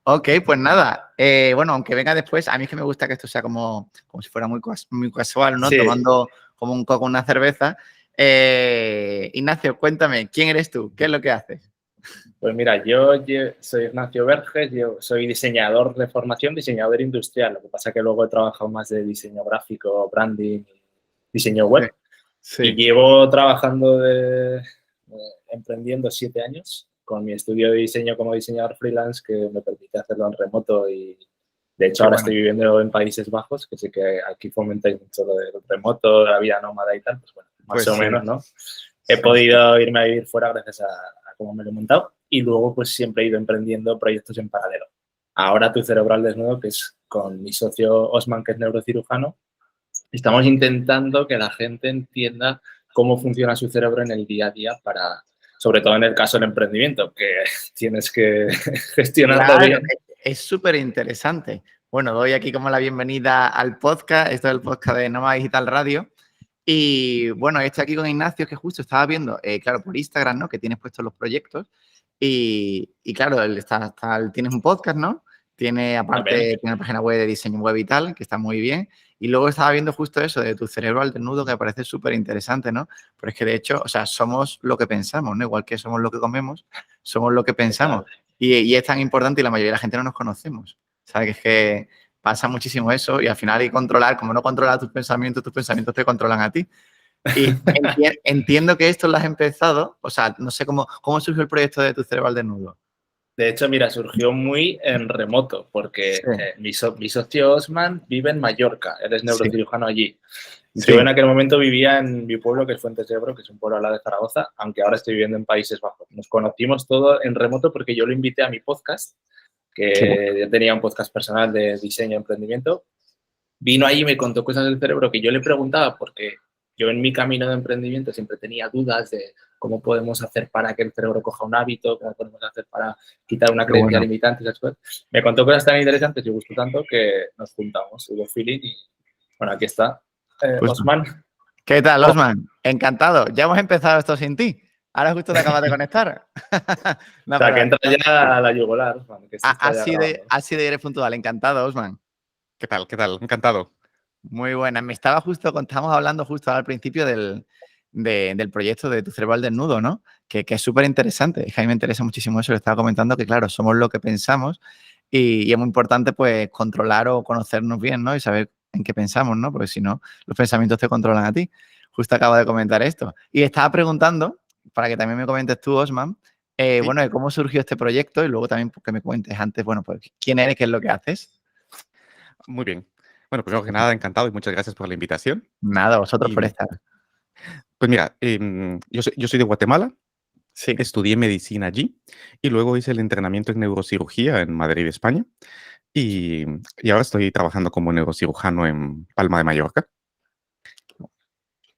Ok, pues nada. Bueno, aunque venga después, a mí es que me gusta que esto sea como si fuera muy casual, ¿no? Sí, Tomando como un coco, una cerveza. Ignacio, cuéntame, ¿quién eres tú? ¿Qué es lo que haces? pues mira, soy Ignacio Verges, yo soy diseñador de formación, diseñador industrial. Lo que pasa es que luego he trabajado más de diseño gráfico, branding, diseño Sí, web. Y sí. llevo trabajando emprendiendo 7 años con mi estudio de diseño como diseñador freelance que me permite hacerlo en remoto y de hecho Qué ahora bueno. estoy viviendo en Países Bajos, que sé que aquí fomentáis mucho lo del remoto, la vida nómada y tal, pues bueno, más Pues o sí, menos, ¿no? He sí, sí. podido irme a vivir fuera gracias a cómo me lo he montado y luego pues siempre he ido emprendiendo proyectos en paralelo. Ahora Tu Cerebro al Desnudo, que es con mi socio Osman, que es neurocirujano, estamos intentando que la gente entienda cómo funciona su cerebro en el día a día para, sobre todo en el caso del emprendimiento, que tienes que gestionarlo Claro, bien. es súper interesante. Bueno, doy aquí como la bienvenida al podcast. Esto es el podcast de Nómada Digital Radio. Y bueno, estoy aquí con Ignacio, que justo estaba viendo, claro, por Instagram, ¿no? Que tienes puestos los proyectos. Y claro, tienes un podcast, ¿no? Tiene, También. aparte, tiene una página web de diseño web y tal, que está muy bien. Y luego estaba viendo justo eso de Tu Cerebro al Desnudo, que me parece súper interesante, ¿no? Pero es que de hecho, o sea, somos lo que pensamos, ¿no? Igual que somos lo que comemos, somos lo que pensamos. Total. Y es tan importante y la mayoría de la gente no nos conocemos. ¿Sabes? Que es que pasa muchísimo eso y al final hay que controlar, como no controlas tus pensamientos te controlan a ti. Y entiendo que esto lo has empezado, o sea, no sé cómo surgió el proyecto de Tu Cerebro al Desnudo. De hecho, mira, surgió muy en remoto, Sí, porque mi socio Osman vive en Mallorca, él es sí, neurocirujano allí. Yo sí. en aquel momento vivía en mi pueblo, que es Fuentes de Ebro, que es un pueblo al lado de Zaragoza, aunque ahora estoy viviendo en Países Bajos. Nos conocimos todo en remoto porque yo lo invité a mi podcast, Qué bueno. que yo tenía un podcast personal de diseño y emprendimiento. Vino ahí y me contó cosas del cerebro que yo le preguntaba porque yo en mi camino de emprendimiento siempre tenía dudas de cómo podemos hacer para que el cerebro coja un hábito, cómo podemos hacer para quitar una Qué creencia bueno. limitante. Me contó cosas tan interesantes y gustó tanto que nos juntamos, hubo feeling y bueno, aquí está. Justo. Osman. ¿Qué tal, Oh, Osman? Encantado. Ya hemos empezado esto sin ti. Ahora justo te acabas de conectar. o No, sea, pero que entra ya a la yugular, Osman, que esto está ya grabando. así de eres puntual. Encantado, Osman. ¿Qué tal? ¿Qué tal? Encantado. Muy buena. Estábamos hablando justo al principio del proyecto de Tu Cerebro al Desnudo, ¿no? Que es súper interesante. Es que a mí me interesa muchísimo eso. Le estaba comentando que, claro, somos lo que pensamos y es muy importante, pues, controlar o conocernos bien, ¿no? Y saber en qué pensamos, ¿no? Porque si no, los pensamientos te controlan a ti. Justo acabo de comentar esto. Y estaba preguntando, para que también me comentes tú, Osman, Sí, bueno, de cómo surgió este proyecto y luego también pues, que me cuentes antes, bueno, pues, quién eres, qué es lo que haces. muy bien. Bueno, primero que nada, encantado y muchas gracias por la invitación. Nada, vosotros por Y estar. pues mira, yo soy de Guatemala, Sí. estudié medicina allí y luego hice el entrenamiento en neurocirugía en Madrid, España. Y, y ahora estoy trabajando como neurocirujano en Palma de Mallorca.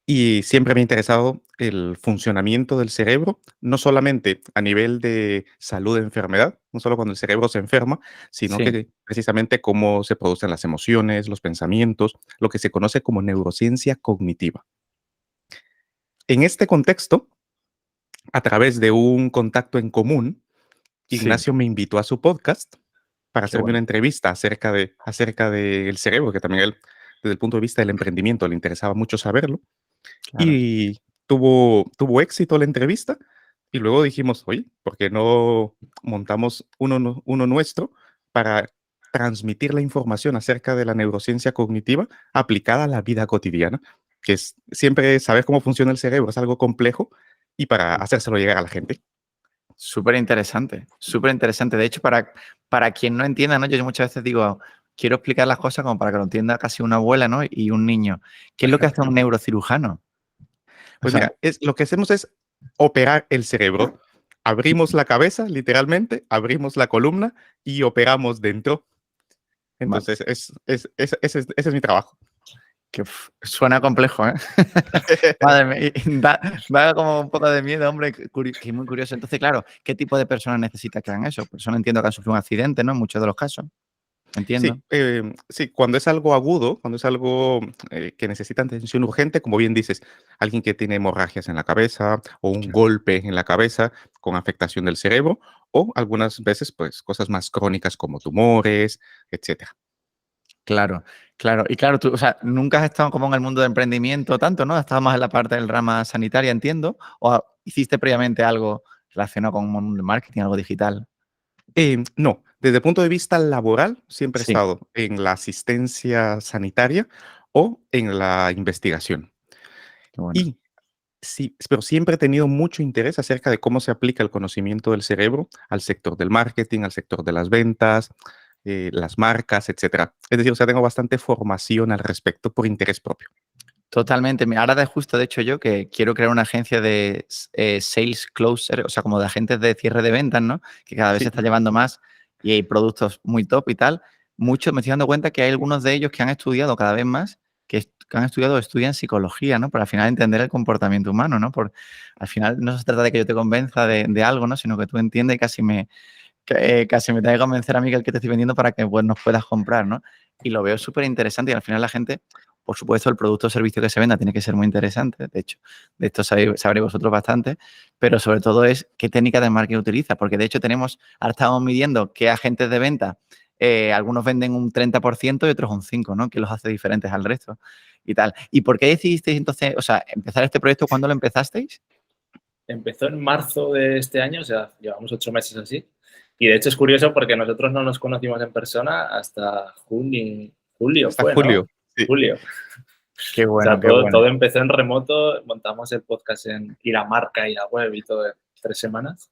Y siempre me ha interesado el funcionamiento del cerebro, no solamente a nivel de salud de enfermedad, no solo cuando el cerebro se enferma, sino Sí, que precisamente cómo se producen las emociones, los pensamientos, lo que se conoce como neurociencia cognitiva. En este contexto, a través de un contacto en común, sí, Ignacio me invitó a su podcast para qué hacerme una bueno. entrevista acerca del cerebro, que también él, desde el punto de vista del emprendimiento, le interesaba mucho saberlo. Claro. Y tuvo éxito la entrevista. Y luego dijimos, oye, ¿por qué no montamos uno nuestro para transmitir la información acerca de la neurociencia cognitiva aplicada a la vida cotidiana? Que es siempre saber cómo funciona el cerebro es algo complejo y para hacérselo llegar a la gente. Súper interesante, súper interesante. De hecho, para quien no entienda, ¿no? Yo muchas veces digo, quiero explicar las cosas como para que lo entienda casi una abuela, ¿no? Y un niño. ¿Qué es lo que hace un neurocirujano? O Pues sea, mira, lo que hacemos es operar el cerebro. Abrimos la cabeza, literalmente, abrimos la columna y operamos dentro. vale, Entonces, ese es mi trabajo. suena complejo, ¿eh? Madre mía, y da como un poco de miedo, hombre, que muy curioso. Entonces, claro, ¿qué tipo de personas necesitas que hagan eso? Personas entiendo que han sufrido un accidente, ¿no? En muchos de los casos, entiendo. Sí, cuando es algo agudo, cuando es algo que necesita atención urgente, como bien dices, alguien que tiene hemorragias en la cabeza o un golpe en la cabeza con afectación del cerebro, o algunas veces, pues, cosas más crónicas como tumores, etcétera. Claro, claro. Y claro, tú, o sea, nunca has estado como en el mundo de emprendimiento tanto, ¿no? Has estado más en la parte del rama sanitaria, entiendo. ¿O hiciste previamente algo relacionado con el marketing, algo digital? No, desde el punto de vista laboral, siempre he Sí, estado en la asistencia sanitaria o en la investigación. qué bueno. Y sí, pero siempre he tenido mucho interés acerca de cómo se aplica el conocimiento del cerebro al sector del marketing, al sector de las ventas, las marcas, etcétera. Es decir, o sea, tengo bastante formación al respecto por interés propio. Totalmente. Mira, ahora de justo, de hecho, yo que quiero crear una agencia de sales closer, o sea, como de agentes de cierre de ventas, ¿no? Que cada vez se Sí, está llevando más y hay productos muy top y tal. Muchos me estoy dando cuenta que hay algunos de ellos que han estudiado cada vez más, que han estudiado o estudian psicología, ¿no? Para al final entender el comportamiento humano, ¿no? Al final no se trata de que yo te convenza de algo, ¿no? Sino que tú entiendes y casi me tenga que convencer a mí que el que te estoy vendiendo para que pues, nos puedas comprar, ¿no? Y lo veo súper interesante y al final la gente, por supuesto, el producto o servicio que se venda tiene que ser muy interesante. De hecho, de esto sabréis vosotros bastante, pero sobre todo es qué técnica de marketing utiliza, porque de hecho ahora estamos midiendo qué agentes de venta, algunos venden un 30% y otros un 5%, ¿no? Que los hace diferentes al resto y tal. ¿Y por qué decidisteis entonces, o sea, empezar este proyecto? ¿Cuándo lo empezasteis? Empezó en marzo de este año, o sea, llevamos 8 meses así. Y de hecho es curioso porque nosotros no nos conocimos en persona hasta julio hasta fue, ¿no? julio. Sí. Julio. Qué O sea, bueno, qué todo, bueno. todo empezó en remoto, montamos el podcast y la marca y la web y todo en 3 semanas.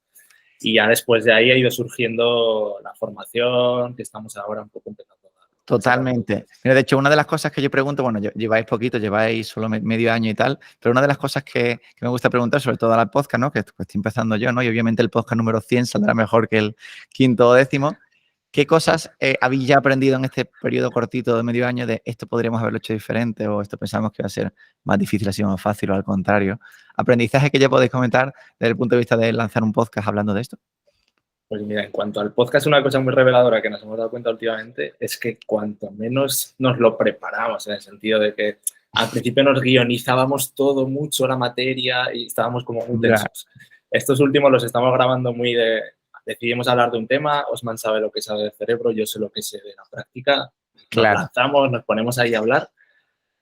Y ya después de ahí ha ido surgiendo la formación, que estamos ahora un poco empezando a sacar Totalmente. productos. Mira, de hecho, una de las cosas que yo pregunto, bueno, lleváis poquito, lleváis solo medio año y tal, pero una de las cosas que me gusta preguntar, sobre todo a la podcast, ¿no? Que pues, estoy empezando yo, ¿no? Y obviamente el podcast número 100 saldrá mejor que el quinto o décimo. ¿Qué cosas habéis ya aprendido en este periodo cortito de medio año de esto podríamos haberlo hecho diferente o esto pensamos que va a ser más difícil, así más fácil o al contrario? ¿Aprendizaje que ya podéis comentar desde el punto de vista de lanzar un podcast hablando de esto? Pues mira, en cuanto al podcast, una cosa muy reveladora que nos hemos dado cuenta últimamente es que cuanto menos nos lo preparamos, en el sentido de que al principio nos guionizábamos todo mucho la materia y estábamos como muy Ya, tensos. Estos últimos los estamos grabando muy de... Decidimos hablar de un tema, Osman sabe lo que sabe del cerebro, yo sé lo que sé de la práctica, nos claro. lanzamos, nos ponemos ahí a hablar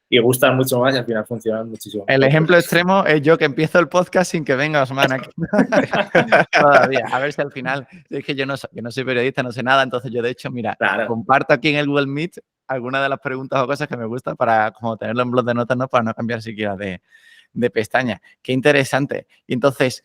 y gustan mucho más y al final funcionan muchísimo El mejor. ejemplo extremo es yo que empiezo el podcast sin que venga Osman aquí. Todavía. A ver si al final, es que yo no soy periodista, no sé nada, entonces yo de hecho, mira, Claro. comparto aquí en el Google Meet algunas de las preguntas o cosas que me gustan para como tenerlo en blog de notas, ¿no? Para no cambiar siquiera de pestaña. Qué interesante. Y entonces,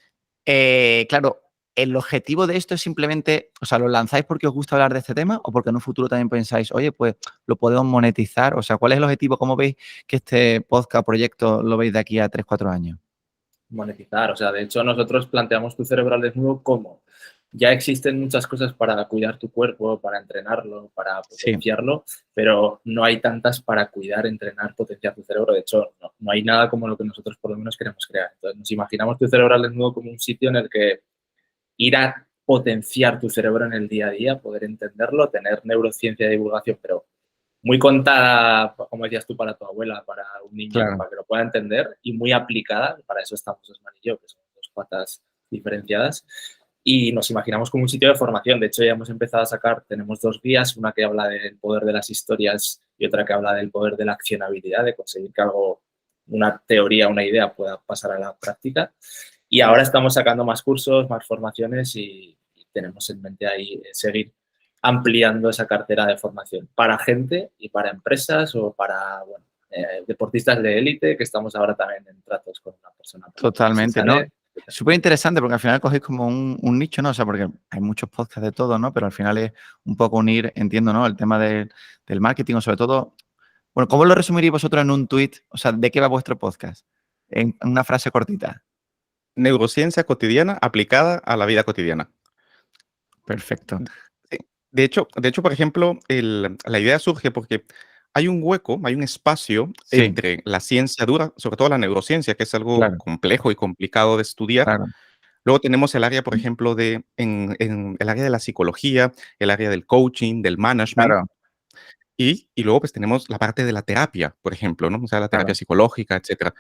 claro, ¿el objetivo de esto es simplemente, o sea, lo lanzáis porque os gusta hablar de este tema o porque en un futuro también pensáis, oye, pues lo podemos monetizar? O sea, ¿cuál es el objetivo? ¿Cómo veis que este podcast, proyecto, lo veis de aquí a 3, 4 años? Monetizar. O sea, de hecho, nosotros planteamos tu cerebro al desnudo como ya existen muchas cosas para cuidar tu cuerpo, para entrenarlo, para Sí, potenciarlo, pero no hay tantas para cuidar, entrenar, potenciar tu cerebro. De hecho, no hay nada como lo que nosotros por lo menos queremos crear. Entonces, nos imaginamos tu cerebro al desnudo como un sitio en el que ir a potenciar tu cerebro en el día a día, poder entenderlo, tener neurociencia de divulgación, pero muy contada, como decías tú, para tu abuela, para un niño, claro. para que lo pueda entender, y muy aplicada, para eso estamos Osman y yo, que son dos patas diferenciadas, y nos imaginamos como un sitio de formación. De hecho, ya hemos empezado a sacar, tenemos 2 guías, una que habla del poder de las historias y otra que habla del poder de la accionabilidad, de conseguir que algo, una teoría, una idea pueda pasar a la práctica. Y ahora estamos sacando más cursos, más formaciones y tenemos en mente ahí seguir ampliando esa cartera de formación para gente y para empresas o para bueno, deportistas de élite, que estamos ahora también en tratos con una persona. Totalmente, ¿no? Súper interesante porque al final cogéis como un nicho, ¿no? O sea, porque hay muchos podcasts de todo, ¿no? Pero al final es un poco unir, entiendo, ¿no? El tema del marketing o sobre todo, bueno, ¿cómo lo resumiríais vosotros en un tweet? O sea, ¿de qué va vuestro podcast? En una frase cortita. Neurociencia cotidiana aplicada a la vida cotidiana. Perfecto. Sí. De hecho, por ejemplo, la idea surge porque hay un hueco, hay un espacio Sí, entre la ciencia dura, sobre todo la neurociencia, que es algo claro, complejo y complicado de estudiar. claro, Luego tenemos el área, por ejemplo, en el área de la psicología, el área del coaching, del management, claro, y luego pues tenemos la parte de la terapia, por ejemplo, ¿no? O sea, la terapia claro. psicológica, etcétera.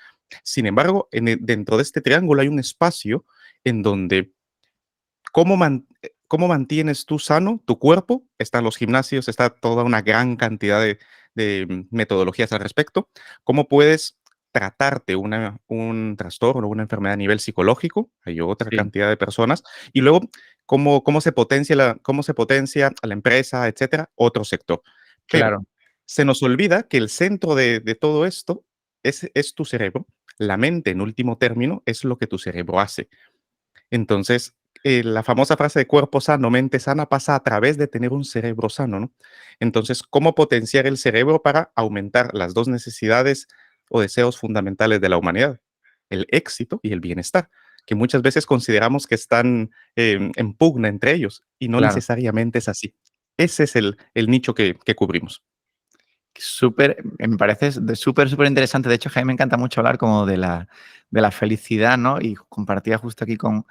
Sin embargo, dentro de este triángulo hay un espacio en donde cómo ¿cómo mantienes tú sano tu cuerpo? Están los gimnasios, está toda una gran cantidad de metodologías al respecto. ¿Cómo puedes tratarte un trastorno o una enfermedad a nivel psicológico? Hay otra Sí, cantidad de personas. Y luego, ¿cómo se potencia cómo se potencia a la empresa, etcétera? Otro sector. Pero claro, se nos olvida que el centro de todo esto es tu cerebro. La mente, en último término, es lo que tu cerebro hace. Entonces, la famosa frase de cuerpo sano, mente sana pasa a través de tener un cerebro sano, ¿no? Entonces, ¿cómo potenciar el cerebro para aumentar las dos necesidades o deseos fundamentales de la humanidad? El éxito y el bienestar, que muchas veces consideramos que están en pugna entre ellos y no claro. necesariamente es así. Ese es el nicho que cubrimos. Súper, me parece súper, súper interesante. De hecho, Jaime, me encanta mucho hablar como de la felicidad, ¿no? Y compartía justo aquí con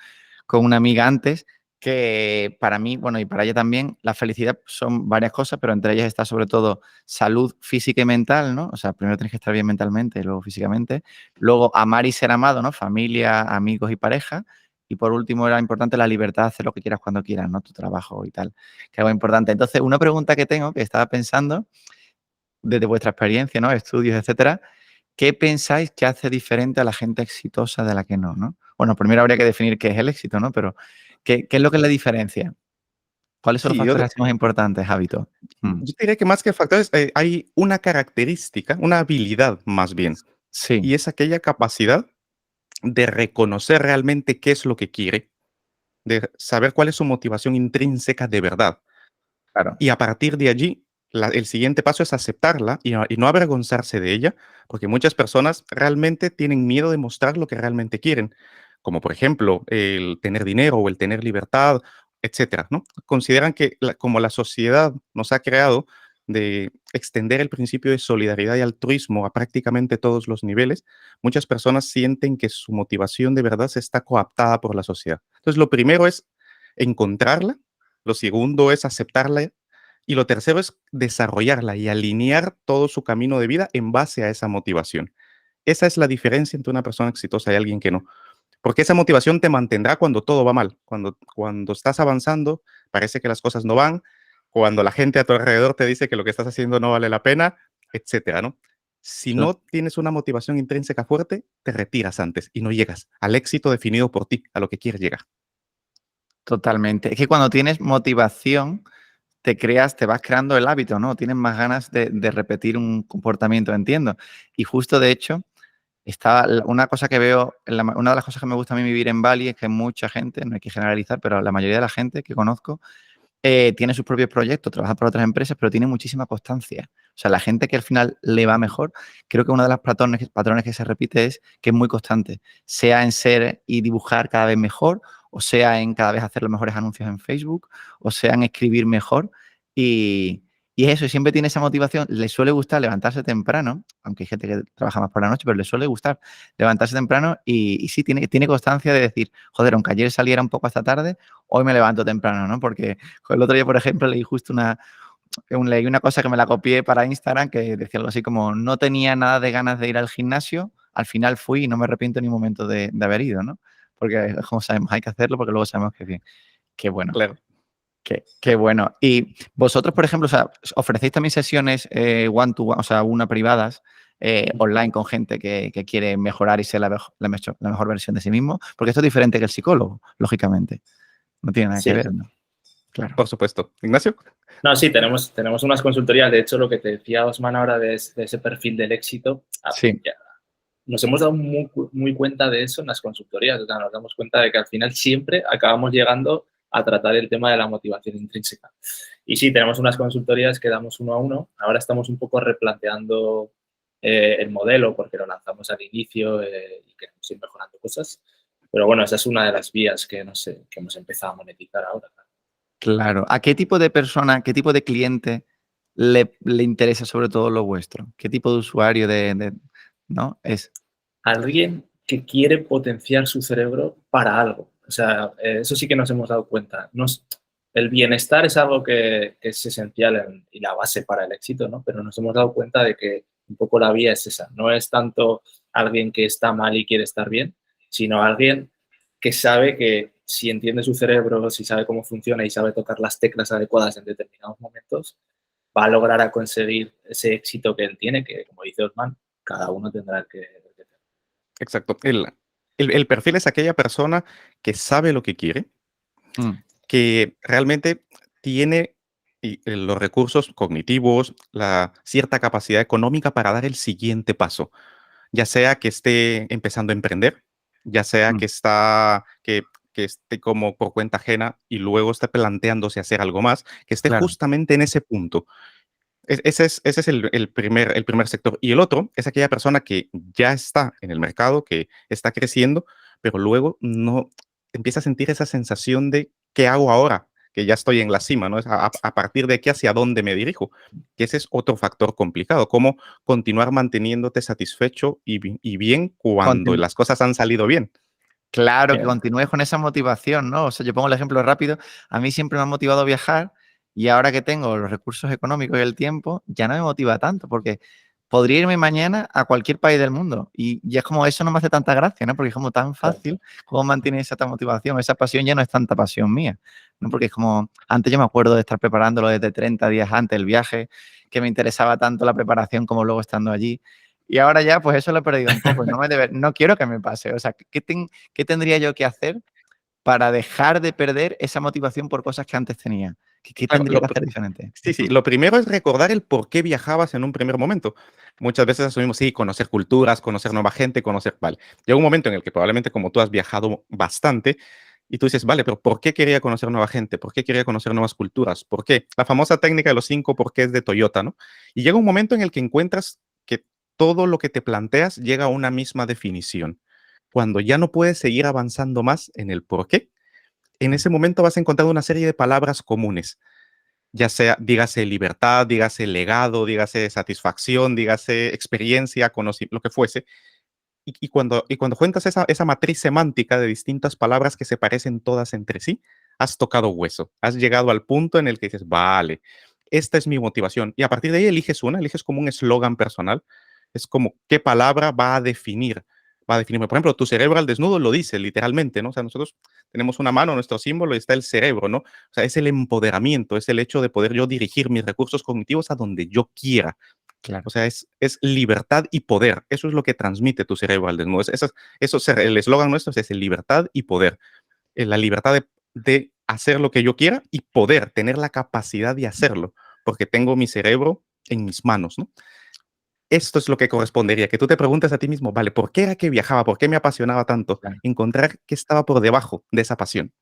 una amiga antes que para mí, bueno, y para ella también, la felicidad son varias cosas, pero entre ellas está sobre todo salud física y mental, ¿no? O sea, primero tienes que estar bien mentalmente y luego físicamente. Luego, amar y ser amado, ¿no? Familia, amigos y pareja. Y por último, era importante la libertad de hacer lo que quieras cuando quieras, ¿no? Tu trabajo y tal, que es algo importante. Entonces, una pregunta que tengo, que estaba pensando desde vuestra experiencia, ¿no? Estudios, etcétera, ¿qué pensáis que hace diferente a la gente exitosa de la que no, ¿no? Bueno, primero habría que definir qué es el éxito, ¿no? Pero, ¿qué es lo que la diferencia? ¿Cuáles son los Sí, factores así más importantes, hábitos? yo diría que más que factores, hay una característica, una habilidad más bien, Sí, y es aquella capacidad de reconocer realmente qué es lo que quiere, de saber cuál es su motivación intrínseca de verdad. claro, Y a partir de allí, el siguiente paso es aceptarla y no avergonzarse de ella, porque muchas personas realmente tienen miedo de mostrar lo que realmente quieren, como por ejemplo el tener dinero o el tener libertad, etcétera, ¿no? Consideran que como la sociedad nos ha creado de extender el principio de solidaridad y altruismo a prácticamente todos los niveles, muchas personas sienten que su motivación de verdad se está coaptada por la sociedad. Entonces, lo primero es encontrarla, lo segundo es aceptarla y lo tercero es desarrollarla y alinear todo su camino de vida en base a esa motivación. Esa es la diferencia entre una persona exitosa y alguien que no. Porque esa motivación te mantendrá cuando todo va mal, cuando estás avanzando, parece que las cosas no van, cuando la gente a tu alrededor te dice que lo que estás haciendo no vale la pena, etcétera, ¿no? Si to- no tienes una motivación intrínseca fuerte, te retiras antes y no llegas al éxito definido por ti, a lo que quieres llegar. totalmente. Es que cuando tienes motivación, te vas creando el hábito, ¿no? Tienes más ganas de repetir un comportamiento, entiendo. Y justo, de hecho, una cosa que veo, una de las cosas que me gusta a mí vivir en Bali es que mucha gente, no hay que generalizar, pero la mayoría de la gente que conozco tiene sus propios proyectos, trabaja para otras empresas, pero tiene muchísima constancia. O sea, la gente que al final le va mejor, creo que uno de los patrones que se repite es que es muy constante, sea en ser y dibujar cada vez mejor, o sea en cada vez hacer los mejores anuncios en Facebook, o sea en escribir mejor. Y, y es eso, y siempre tiene esa motivación. Le suele gustar levantarse temprano, aunque hay gente que trabaja más por la noche, pero le suele gustar levantarse temprano y sí, tiene constancia de decir, joder, aunque ayer saliera un poco hasta tarde, hoy me levanto temprano, ¿no? Porque el otro día, por ejemplo, leí justo leí una cosa que me la copié para Instagram que decía algo así como no tenía nada de ganas de ir al gimnasio, al final fui y no me arrepiento ni un momento de haber ido, ¿no? Porque como sabemos, hay que hacerlo porque luego sabemos que bien. Qué bueno, Claro. qué bueno. Y vosotros, por ejemplo, o sea, ofrecéis también sesiones one-to-one, o sea, una privadas, online con gente que quiere mejorar y ser la mejor versión de sí mismo, porque esto es diferente que el psicólogo, lógicamente. No tiene nada que Sí. ver, ¿no? Claro. Por supuesto. Ignacio. No, sí, tenemos unas consultorías. De hecho, lo que te decía Osman ahora de ese perfil del éxito, Sí, ya nos hemos dado muy cuenta de eso en las consultorías. O sea, nos damos cuenta de que al final siempre acabamos llegando a tratar el tema de la motivación intrínseca. Y sí, tenemos unas consultorías que damos uno a uno. Ahora estamos un poco replanteando el modelo porque lo lanzamos al inicio y queremos ir mejorando cosas. Pero bueno, esa es una de las vías que, no sé, que hemos empezado a monetizar ahora. claro. ¿A qué tipo de persona, qué tipo de cliente le interesa sobre todo lo vuestro? ¿Qué tipo de usuario ¿no? Es, Alguien que quiere potenciar su cerebro para algo. O sea, eso sí que nos hemos dado cuenta. El bienestar es algo que es esencial y la base para el éxito, ¿no? Pero nos hemos dado cuenta de que un poco la vía es esa. No es tanto alguien que está mal y quiere estar bien, sino alguien que sabe que si entiende su cerebro, si sabe cómo funciona y sabe tocar las teclas adecuadas en determinados momentos, va a lograr a conseguir ese éxito que él tiene, que como dice Osman, cada uno tendrá que hacer. Exacto. El perfil es aquella persona que sabe lo que quiere, que realmente tiene los recursos cognitivos, la cierta capacidad económica para dar el siguiente paso, ya sea que esté empezando a emprender, ya sea que esté como por cuenta ajena y luego esté planteándose hacer algo más, que esté Claro. justamente en ese punto. Ese es el primer sector. Y el otro es aquella persona que ya está en el mercado, que está creciendo, pero luego no empieza a sentir esa sensación de ¿qué hago ahora? Que ya estoy en la cima, ¿no? Es a partir de qué hacia dónde me dirijo. Que ese es otro factor complicado. Cómo continuar manteniéndote satisfecho y bien cuando Continu- las cosas han salido bien. Claro, que Bien. continúes con esa motivación, ¿no? O sea, yo pongo el ejemplo rápido. A mí siempre me ha motivado a viajar y ahora que tengo los recursos económicos y el tiempo, ya no me motiva tanto porque podría irme mañana a cualquier país del mundo y ya es como eso no me hace tanta gracia, ¿no? Porque es como tan fácil, ¿cómo mantienes esa motivación? Esa pasión ya no es tanta pasión mía, ¿no? Porque es como, antes yo me acuerdo de estar preparándolo desde 30 días antes el viaje, que me interesaba tanto la preparación como luego estando allí. Y ahora ya, pues eso lo he perdido un poco. No quiero que me pase. O sea, ¿qué tendría yo que hacer para dejar de perder esa motivación por cosas que antes tenía? ¿Qué Claro, tendría que hacer diferente? sí, lo primero es recordar el por qué viajabas en un primer momento. Muchas veces asumimos, sí, conocer culturas, conocer nueva gente, vale. Llega un momento en el que probablemente como tú has viajado bastante y tú dices, vale, pero ¿por qué quería conocer nueva gente? ¿Por qué quería conocer nuevas culturas? ¿Por qué? La famosa técnica de los 5 porqués de Toyota, ¿no? Y llega un momento en el que encuentras que todo lo que te planteas llega a una misma definición. Cuando ya no puedes seguir avanzando más en el por qué, en ese momento vas a encontrar una serie de palabras comunes, ya sea, dígase libertad, dígase legado, dígase satisfacción, dígase experiencia, lo que fuese. Y cuando cuentas esa matriz semántica de distintas palabras que se parecen todas entre sí, has tocado hueso, has llegado al punto en el que dices, vale, esta es mi motivación. Y a partir de ahí eliges como un eslogan personal, es como qué palabra va a definirme. Por ejemplo, tu cerebro al desnudo lo dice literalmente, ¿no? O sea, nosotros tenemos una mano, nuestro símbolo, y está el cerebro, ¿no? O sea, es el empoderamiento, es el hecho de poder yo dirigir mis recursos cognitivos a donde yo quiera. Claro. O sea, es libertad y poder. Eso es lo que transmite tu cerebro al desnudo. El eslogan nuestro es ese, libertad y poder. La libertad de hacer lo que yo quiera y poder tener la capacidad de hacerlo, porque tengo mi cerebro en mis manos, ¿no? Esto es lo que correspondería, que tú te preguntes a ti mismo, vale, ¿por qué era que viajaba? ¿Por qué me apasionaba tanto? Claro. Encontrar qué estaba por debajo de esa pasión.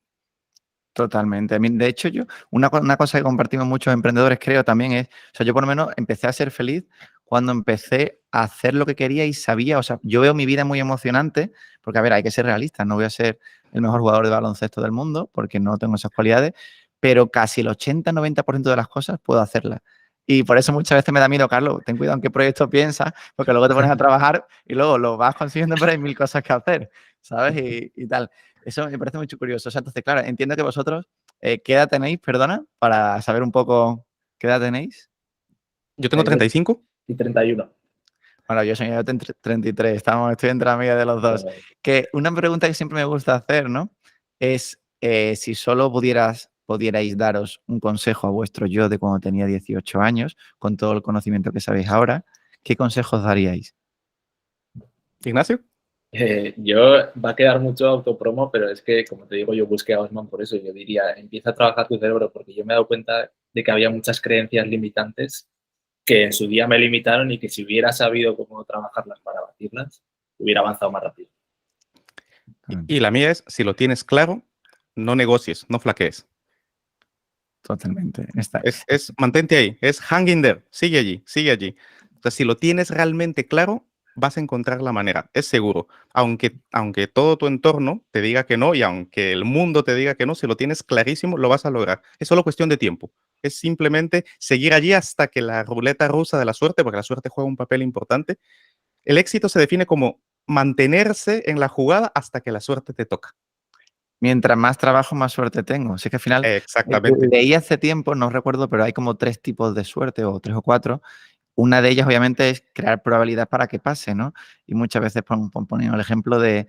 Totalmente. De hecho, una cosa que compartimos muchos emprendedores, creo, también es, o sea, yo por lo menos empecé a ser feliz cuando empecé a hacer lo que quería y sabía, o sea, yo veo mi vida muy emocionante, porque, a ver, hay que ser realistas, no voy a ser el mejor jugador de baloncesto del mundo, porque no tengo esas cualidades, pero casi el 80-90% de las cosas puedo hacerlas. Y por eso muchas veces me da miedo, Carlos, ten cuidado en qué proyecto piensas, porque luego te pones a trabajar y luego lo vas consiguiendo, pero hay mil cosas que hacer, ¿sabes? Y tal. Eso me parece muy curioso. O sea, entonces, claro, entiendo que vosotros, ¿qué edad tenéis, perdona? Para saber un poco qué edad tenéis. Yo tengo 35. Y 31. Bueno, yo tengo 33, estoy entre amigas de los dos. Que una pregunta que siempre me gusta hacer, ¿no? Es si solo pudierais daros un consejo a vuestro yo de cuando tenía 18 años, con todo el conocimiento que sabéis ahora, ¿qué consejos daríais? Ignacio. Yo va a quedar mucho autopromo, pero es que, como te digo, yo busqué a Osman por eso. Yo diría, empieza a trabajar tu cerebro, porque yo me he dado cuenta de que había muchas creencias limitantes que en su día me limitaron y que si hubiera sabido cómo trabajarlas para batirlas, hubiera avanzado más rápido. Y la mía es, si lo tienes claro, no negocies, no flaquees. Totalmente. Mantente ahí, es hang in there, sigue allí, sigue allí. O sea, si lo tienes realmente claro, vas a encontrar la manera, es seguro. Aunque todo tu entorno te diga que no y aunque el mundo te diga que no, si lo tienes clarísimo, lo vas a lograr. Es solo cuestión de tiempo. Es simplemente seguir allí hasta que la ruleta rusa de la suerte, porque la suerte juega un papel importante. El éxito se define como mantenerse en la jugada hasta que la suerte te toca. Mientras más trabajo, más suerte tengo. Así que al final, Exactamente. leí hace tiempo, no recuerdo, pero hay como 3 tipos de suerte, o 3 o 4, Una de ellas, obviamente, es crear probabilidad para que pase, ¿no? Y muchas veces poniendo el ejemplo de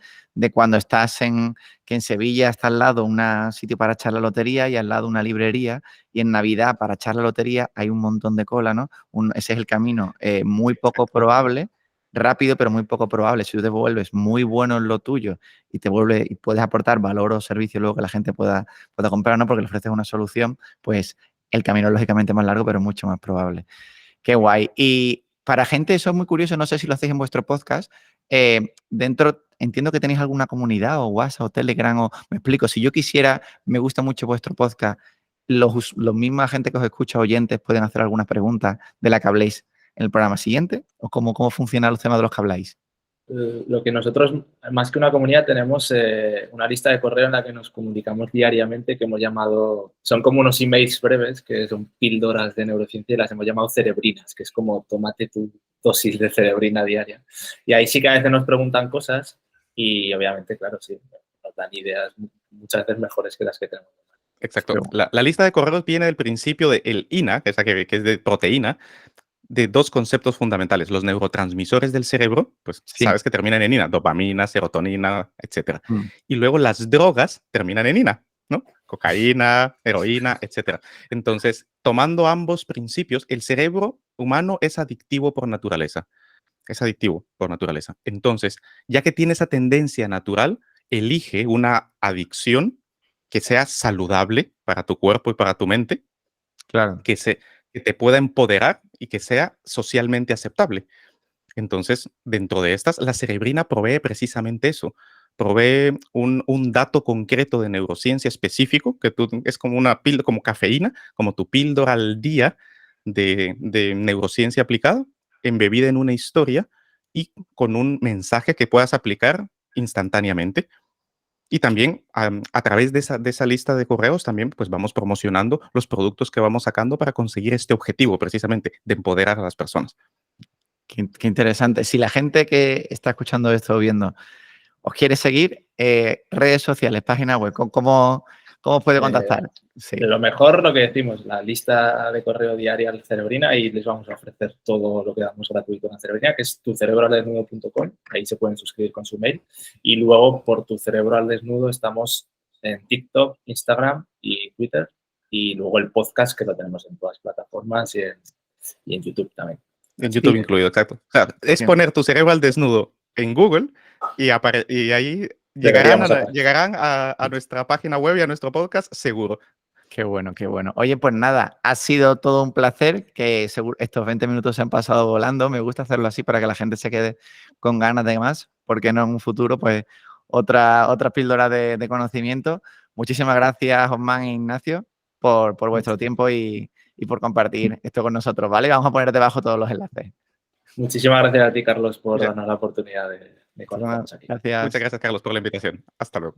cuando estás que en Sevilla está al lado un sitio para echar la lotería y al lado una librería, y en Navidad para echar la lotería hay un montón de cola, ¿no? Ese es el camino muy poco probable, rápido, pero muy poco probable. Si tú te vuelves muy bueno en lo tuyo y puedes aportar valor o servicio luego que la gente pueda comprar, ¿no? Porque le ofreces una solución, pues el camino es lógicamente más largo, pero mucho más probable. Qué guay. Y para gente, eso es muy curioso, no sé si lo hacéis en vuestro podcast. Entiendo que tenéis alguna comunidad o WhatsApp o Telegram o, me explico, si yo quisiera, me gusta mucho vuestro podcast, los misma gente que os escucha, oyentes, pueden hacer algunas preguntas de la que habléis en el programa siguiente, o cómo funcionan los temas de los que habláis. Lo que nosotros, más que una comunidad, tenemos una lista de correo en la que nos comunicamos diariamente, que hemos llamado, son como unos emails breves, que son píldoras de neurociencia, y las hemos llamado cerebrinas, que es como tómate tu dosis de cerebrina diaria. Y ahí sí que a veces nos preguntan cosas y obviamente, claro, sí, nos dan ideas muchas veces mejores que las que tenemos. Exacto. La lista de correos viene del principio del INA, que es de proteína, de dos conceptos fundamentales. Los neurotransmisores del cerebro, pues Sí. sabes que terminan en ina, dopamina, serotonina, etc. Y luego las drogas terminan en ina, ¿no? Cocaína, heroína, etc. Entonces, tomando ambos principios, el cerebro humano es adictivo por naturaleza. Es adictivo por naturaleza. Entonces, ya que tiene esa tendencia natural, elige una adicción que sea saludable para tu cuerpo y para tu mente, Claro. que te pueda empoderar y que sea socialmente aceptable. Entonces, dentro de estas, la cerebrina provee precisamente eso. Provee un dato concreto de neurociencia específico, que es como una píldora, como cafeína, como tu píldora al día de neurociencia aplicada, embebida en una historia y con un mensaje que puedas aplicar instantáneamente. Y también a través de esa lista de correos también pues vamos promocionando los productos que vamos sacando para conseguir este objetivo precisamente de empoderar a las personas. Qué interesante. Si la gente que está escuchando esto o viendo os quiere seguir, redes sociales, página web, ¿cómo puede contactar? Sí. Lo mejor, lo que decimos, la lista de correo diaria al Cerebrina, y les vamos a ofrecer todo lo que damos gratuito en la Cerebrina, que es tucerebroaldesnudo.com. Ahí se pueden suscribir con su mail. Y luego, por Tu Cerebro al Desnudo, estamos en TikTok, Instagram y Twitter. Y luego el podcast, que lo tenemos en todas las plataformas y en YouTube también. En YouTube incluido, exacto. O sea, es poner Tu Cerebro al Desnudo en Google y ahí llegarán a nuestra página web y a nuestro podcast seguro. Qué bueno, qué bueno. Oye, pues nada, ha sido todo un placer, que estos 20 minutos se han pasado volando. Me gusta hacerlo así para que la gente se quede con ganas de más, porque no en un futuro, pues otra píldora de conocimiento. Muchísimas gracias, Osman e Ignacio, por vuestro tiempo y por compartir esto con nosotros, ¿vale? Vamos a poner debajo todos los enlaces. Muchísimas gracias a ti, Carlos, por darnos la oportunidad de conectarnos aquí. Gracias. Muchas gracias, Carlos, por la invitación. Hasta luego.